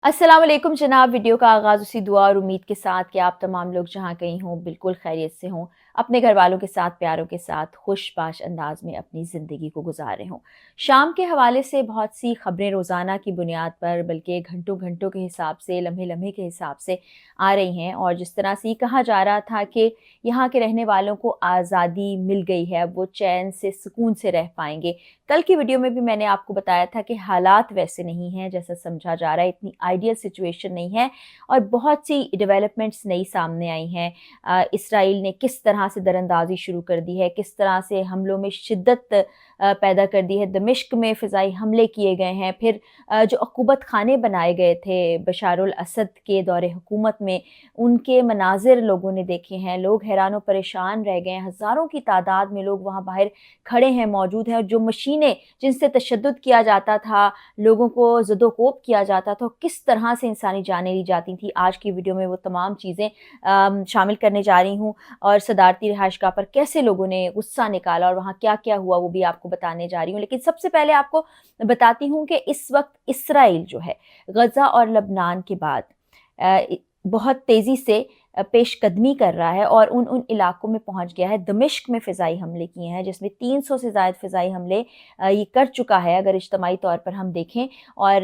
अस्सलाम वालेकुम जनाब। वीडियो का आगाज़ उसी दुआ और उम्मीद के साथ कि आप तमाम लोग जहाँ कहीं हों बिल्कुल खैरियत से हों, अपने घर वालों के साथ, प्यारों के साथ खुशबाश अंदाज़ में अपनी ज़िंदगी को गुज़ार रहे हों। शाम के हवाले से बहुत सी ख़बरें रोज़ाना की बुनियाद पर बल्कि घंटों-घंटों के हिसाब से, लम्हे-लम्हे के हिसाब से आ रही हैं और जिस तरह से ये कहा जा रहा था कि यहाँ के रहने वालों को आज़ादी मिल गई है, अब वो चैन से, सुकून से रह पाएँगे। कल की वीडियो में भी मैंने आपको बताया था कि हालात वैसे नहीं हैं जैसा समझा जा रहा है, इतनी आइडियल सिचुएशन नहीं है और बहुत सी डेवलपमेंट्स नई सामने आई हैं। इसराइल ने किस तरह से दरअंदाज़ी शुरू कर दी है, किस तरह से हमलों में शिद्दत पैदा कर दी है, दमिश्क में फ़िज़ाई हमले किए गए हैं, फिर जो अक़ूबत खाने बनाए गए थे बशारुल असद के दौरे हुकूमत में, उनके मनाज़िर लोगों ने देखे हैं, लोग हैरान और परेशान रह गए हैं, हज़ारों की तादाद में लोग वहाँ बाहर खड़े हैं, मौजूद हैं और जो मशीनें जिनसे तशद्दुद किया जाता था, लोगों को ज़दोकोब किया जाता था, किस तरह से इंसानी जानें ली जाती थी, आज की वीडियो में वो तमाम चीज़ें शामिल करने जा रही हूँ और सदारती रिहाइशगाह पर कैसे लोगों ने गुस्सा निकाला और वहाँ क्या-क्या हुआ वो भी आपको बताने जा रही हूँ। लेकिन सबसे पहले आपको बताती हूँ कि इस वक़्त इसराइल जो है, गज़ा और लबनान के बाद बहुत तेज़ी से पेशकदमी कर रहा है और उन इलाकों में पहुँच गया है। दमिश्क में फ़िज़ाई हमले किए हैं जिसमें 300 से ज़ायद फ़िज़ाई हमले ये कर चुका है अगर इज्तमाई तौर पर हम देखें और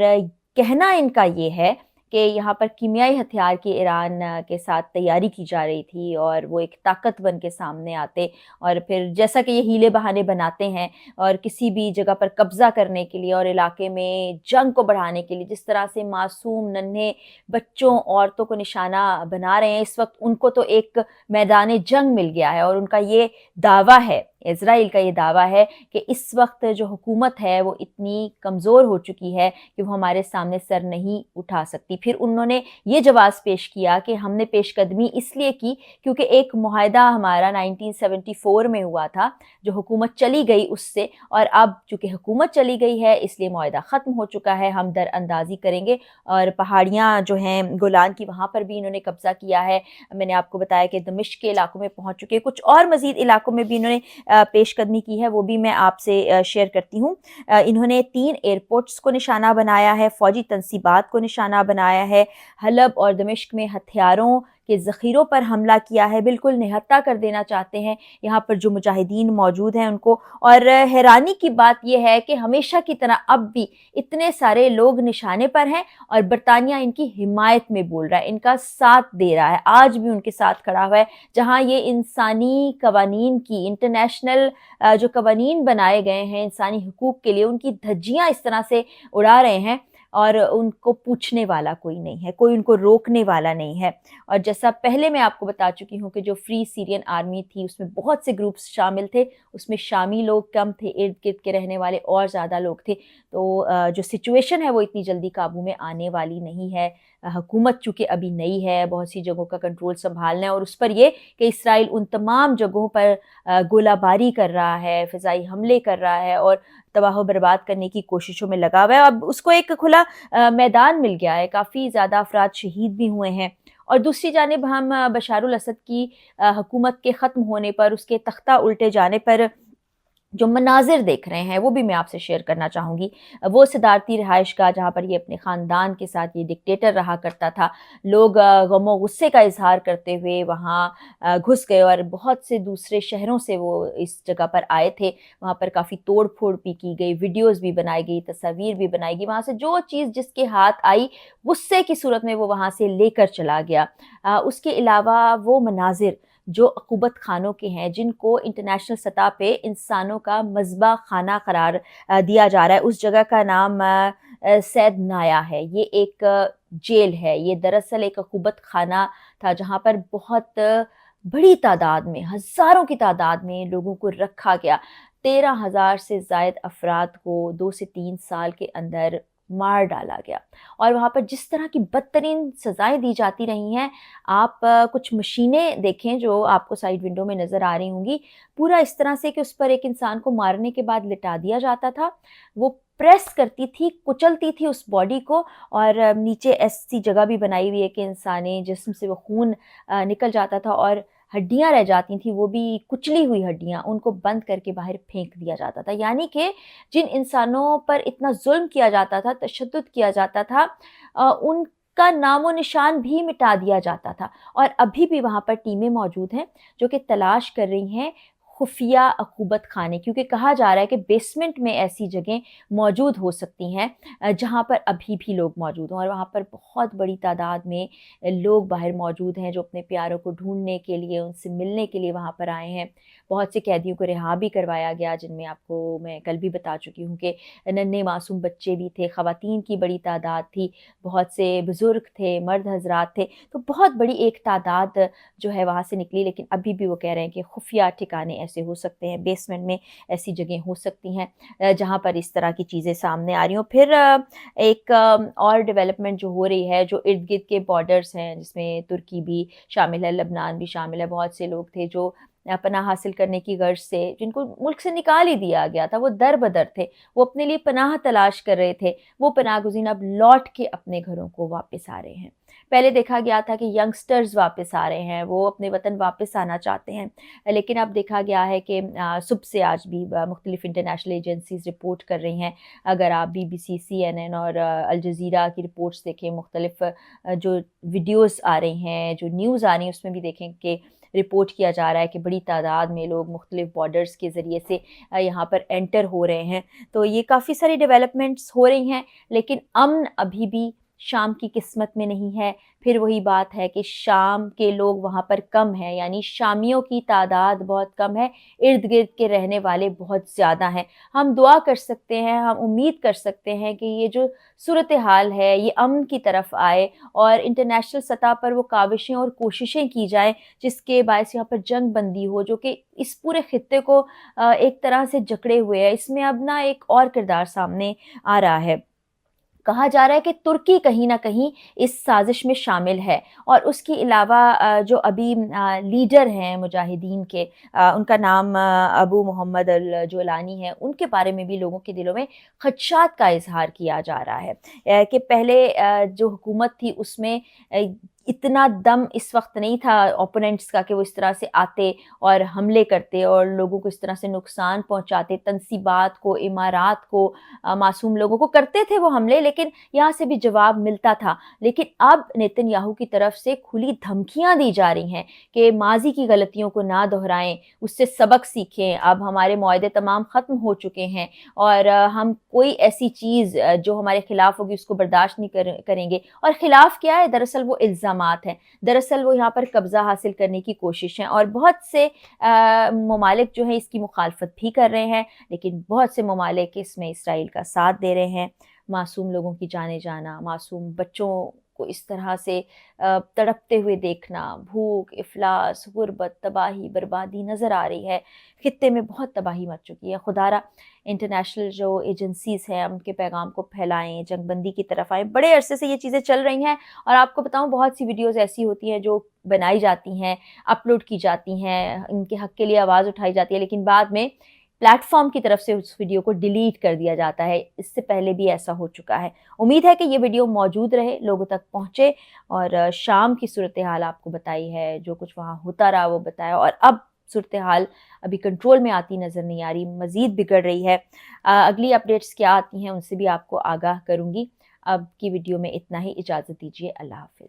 कहना इनका ये है कि यहाँ पर कीमियाई हथियार की ईरान के साथ तैयारी की जा रही थी और वो एक ताकत बन के सामने आते और फिर जैसा कि ये हीले बहाने बनाते हैं और किसी भी जगह पर कब्ज़ा करने के लिए और इलाके में जंग को बढ़ाने के लिए जिस तरह से मासूम नन्हे बच्चों, औरतों को निशाना बना रहे हैं, इस वक़्त उनको तो एक मैदान जंग मिल गया है और उनका ये दावा है, इज़राइल का ये दावा है कि इस वक़्त जो हुकूमत है वो इतनी कमज़ोर हो चुकी है कि वो हमारे सामने सर नहीं उठा सकती। फिर उन्होंने ये जवाब पेश किया कि हमने पेशकदमी इसलिए की क्योंकि एक मुआहदा हमारा 1974 में हुआ था, जो हुकूमत चली गई उससे और अब चूँकि हुकूमत चली गई है इसलिए मुआहदा ख़त्म हो चुका है, हम दरअंदाज़ी करेंगे और पहाड़ियाँ जो हैं गोलान की वहाँ पर भी इन्होंने कब्ज़ा किया है। मैंने आपको बताया कि दमिश्क के इलाकों में पहुँच चुके हैं, कुछ और मज़ीद इलाकों में भी इन्होंने पेशकदमी की है, वो भी मैं आपसे शेयर करती हूँ। इन्होंने 3 एयरपोर्ट्स को निशाना बनाया है, फ़ौजी तंसीबात को निशाना बनाया है, हलब और दमिश्क में हथियारों के ज़ख़ीरों पर हमला किया है, बिल्कुल निहत्ता कर देना चाहते हैं यहाँ पर जो मुजाहिदीन मौजूद हैं उनको। और हैरानी की बात ये है कि हमेशा की तरह अब भी इतने सारे लोग निशाने पर हैं और बरतानिया इनकी हिमायत में बोल रहा है, इनका साथ दे रहा है, आज भी उनके साथ खड़ा हुआ है। जहाँ ये इंसानी कवानीन की इंटरनेशनल जो कवानीन बनाए गए हैं इंसानी हुकूक के लिए, उनकी धज्जियाँ इस तरह से उड़ा रहे हैं और उनको पूछने वाला कोई नहीं है, कोई उनको रोकने वाला नहीं है। और जैसा पहले मैं आपको बता चुकी हूँ कि जो फ्री सीरियन आर्मी थी उसमें बहुत से ग्रुप्स शामिल थे, उसमें शामी लोग कम थे, इर्द-गिर्द के रहने वाले और ज़्यादा लोग थे। तो जो सिचुएशन है वो इतनी जल्दी काबू में आने वाली नहीं है। हुकूमत चूँकि अभी नई है, बहुत सी जगहों का कंट्रोल सँभालना है और उस पर ये कि इसराइल उन तमाम जगहों पर गोलाबारी कर रहा है, फ़िज़ाई हमले कर रहा है और तबाह बर्बाद करने की कोशिशों में लगा हुआ है। अब उसको एक खुला मैदान मिल गया है, काफ़ी ज़्यादा अफ़राद शहीद भी हुए हैं और दूसरी जानिब हम बशारुल असद की हुकूमत के ख़त्म होने पर, उसके तख्ता उल्टे जाने पर जो मनाज़िर देख रहे हैं वो भी मैं आपसे शेयर करना चाहूँगी। वो सदारती रिहाइशगाह जहाँ पर ये अपने ख़ानदान के साथ ये डिक्टेटर रहा करता था, लोग गम-ओ-गुस्से का इज़हार करते हुए वहाँ घुस गए और बहुत से दूसरे शहरों से वो इस जगह पर आए थे। वहाँ पर काफ़ी तोड़-फोड़ भी की गई, वीडियोज़ भी बनाई गई, तस्वीर भी बनाई गई, वहाँ से जो चीज़ जिसके हाथ आई, गुस्से की सूरत में वो वहाँ से लेकर चला गया। उसके अलावा वो मनाज़िर जो अक़ूबत खानों के हैं, जिनको इंटरनेशनल सतह पे इंसानों का मज़बा खाना करार दिया जा रहा है, उस जगह का नाम सैद नाया है। ये एक जेल है, ये दरअसल एक अक़ूबत खाना था जहाँ पर बहुत बड़ी तादाद में, हज़ारों की तादाद में लोगों को रखा गया। 13,000 से ज़ायद अफ़राद को 2 से 3 साल के अंदर मार डाला गया और वहाँ पर जिस तरह की बदतरीन सज़ाएँ दी जाती रही हैं, आप कुछ मशीनें देखें जो आपको साइड विंडो में नज़र आ रही होंगी, पूरा इस तरह से कि उस पर एक इंसान को मारने के बाद लिटा दिया जाता था, वो प्रेस करती थी, कुचलती थी उस बॉडी को और नीचे ऐसी जगह भी बनाई हुई है कि इंसानी जिस्म से वो खून निकल जाता था और हड्डियाँ रह जाती थीं, वो भी कुचली हुई हड्डियाँ, उनको बंद करके बाहर फेंक दिया जाता था। यानी कि जिन इंसानों पर इतना ज़ुल्म किया जाता था, तशद्दुद किया जाता था, उनका नामो-निशान भी मिटा दिया जाता था। और अभी भी वहाँ पर टीमें मौजूद हैं, जो कि तलाश कर रही हैं खुफिया अक़ूबत खाने, क्योंकि कहा जा रहा है कि बेसमेंट में ऐसी जगह मौजूद हो सकती हैं जहाँ पर अभी भी लोग मौजूद हों, और वहाँ पर बहुत बड़ी तादाद में लोग बाहर मौजूद हैं जो अपने प्यारों को ढूँढने के लिए, उनसे मिलने के लिए वहाँ पर आए हैं। बहुत से कैदियों को रिहा भी करवाया गया, जिनमें आपको मैं कल भी बता चुकी हूँ कि नन्हे मासूम बच्चे भी थे, ख़वातीन की बड़ी तादाद थी, बहुत से बुज़ुर्ग थे, मर्द हज़रात थे। तो बहुत बड़ी एक तादाद जो है वहाँ से निकली, लेकिन अभी भी वो कह रहे हैं कि खुफिया ठिकाने ऐसे हो सकते हैं, बेसमेंट में ऐसी जगह हो सकती हैं जहाँ पर इस तरह की चीज़ें सामने आ रही हों। फिर एक और डेवलपमेंट जो हो रही है, जो इर्द-गिर्द के बॉर्डर्स हैं, जिसमें तुर्की भी शामिल है, लेबनान भी शामिल है, बहुत से लोग थे जो पनाह हासिल करने की गर्ज से, जिनको मुल्क से निकाल ही दिया गया था, वो दर-बदर थे, वो अपने लिए पनाह तलाश कर रहे थे, वो पनाह-गुज़ीन अब लौट के अपने घरों को वापस आ रहे हैं। पहले देखा गया था कि यंगस्टर्स वापस आ रहे हैं, वो अपने वतन वापस आना चाहते हैं, लेकिन अब देखा गया है कि सुबह से आज भी मुख्तलिफ इंटरनेशनल एजेंसीज़ रिपोर्ट कर रही हैं। अगर आप BBC, CNN और अल जज़ीरा की रिपोर्ट्स देखें, मुख्तलिफ जो वीडियोज़ आ रही हैं, जो न्यूज़ आ रही हैं, उसमें भी देखें कि रिपोर्ट किया जा रहा है कि बड़ी तादाद में लोग मुख्तलिफ बॉर्डर्स के ज़रिए से यहाँ पर एंटर हो रहे हैं। तो ये काफ़ी सारी डेवलपमेंट्स हो रही हैं, लेकिन अमन अभी भी शाम की किस्मत में नहीं है। फिर वही बात है कि शाम के लोग वहाँ पर कम हैं, यानी शामियों की तादाद बहुत कम है, इर्द-गिर्द के रहने वाले बहुत ज़्यादा हैं। हम दुआ कर सकते हैं, हम उम्मीद कर सकते हैं कि ये जो सूरत-ए-हाल है, ये अमन की तरफ आए और इंटरनेशनल सतह पर वो काविशें और कोशिशें की जाएँ, जिसके बायस यहाँ पर जंग बंदी हो, जो कि इस पूरे खित्ते को एक तरह से जकड़े हुए है। इसमें अब ना एक और किरदार सामने आ रहा है। कहा जा रहा है कि तुर्की कहीं न कहीं इस साज़िश में शामिल है, और उसके अलावा जो अभी लीडर हैं मुजाहिदीन के, उनका नाम अबू मोहम्मद अल जोलानी है, उनके बारे में भी लोगों के दिलों में खदशात का इज़हार किया जा रहा है कि पहले जो हुकूमत थी उसमें इतना दम इस वक़्त नहीं था ओपोनेंट्स का कि वो इस तरह से आते और हमले करते और लोगों को इस तरह से नुकसान पहुँचाते, तनसीबात को, इमारात को, मासूम लोगों को करते थे वो हमले, लेकिन यहाँ से भी जवाब मिलता था। लेकिन अब नेतन्याहू की तरफ से खुली धमकियाँ दी जा रही हैं कि माज़ी की गलतियों को ना दोहराएँ, उससे सबक सीखें, अब हमारे मुआहदे तमाम ख़त्म हो चुके हैं और हम कोई ऐसी चीज़ जो हमारे खिलाफ़ होगी उसको बर्दाश्त नहीं करेंगे। और खिलाफ़ क्या है? दरअसल वो इल्ज़ामात हैं। दरअसल वो यहाँ पर कब्ज़ा हासिल करने की कोशिश है, और बहुत से ममालिक जो हैं इसकी मुखालफत भी कर रहे हैं, लेकिन बहुत से ममालिक इसमें इसराइल का साथ दे रहे हैं। मासूम लोगों की जानें जाना, मासूम बच्चों को इस तरह से तड़पते हुए देखना, भूख, इफ़लास, गुर्बत, तबाही, बर्बादी नज़र आ रही है। खित्ते में बहुत तबाही मच चुकी है। खुदारा इंटरनेशनल जो एजेंसीज़ हैं उनके पैगाम को फैलाएँ, जंगबंदी की तरफ आएँ। बड़े अरसे से ये चीज़ें चल रही हैं, और आपको बताऊँ बहुत सी वीडियोज़ ऐसी होती हैं जो बनाई जाती हैं, अपलोड की जाती हैं, इनके हक़ के लिए आवाज़ उठाई जाती है, लेकिन बाद में प्लेटफ़ॉर्म की तरफ से उस वीडियो को डिलीट कर दिया जाता है। इससे पहले भी ऐसा हो चुका है। उम्मीद है कि ये वीडियो मौजूद रहे, लोगों तक पहुँचे, और शाम की सूरत-ए-हाल आपको बताई है, जो कुछ वहाँ होता रहा वो बताया, और अब सूरत-ए-हाल अभी कंट्रोल में आती नज़र नहीं आ रही, मज़ीद बिगड़ रही है। अगली अपडेट्स क्या आती हैं उनसे भी आपको आगाह करूँगी। अब की वीडियो में इतना ही, इजाज़त दीजिए। अल्लाह हाफ़िज़।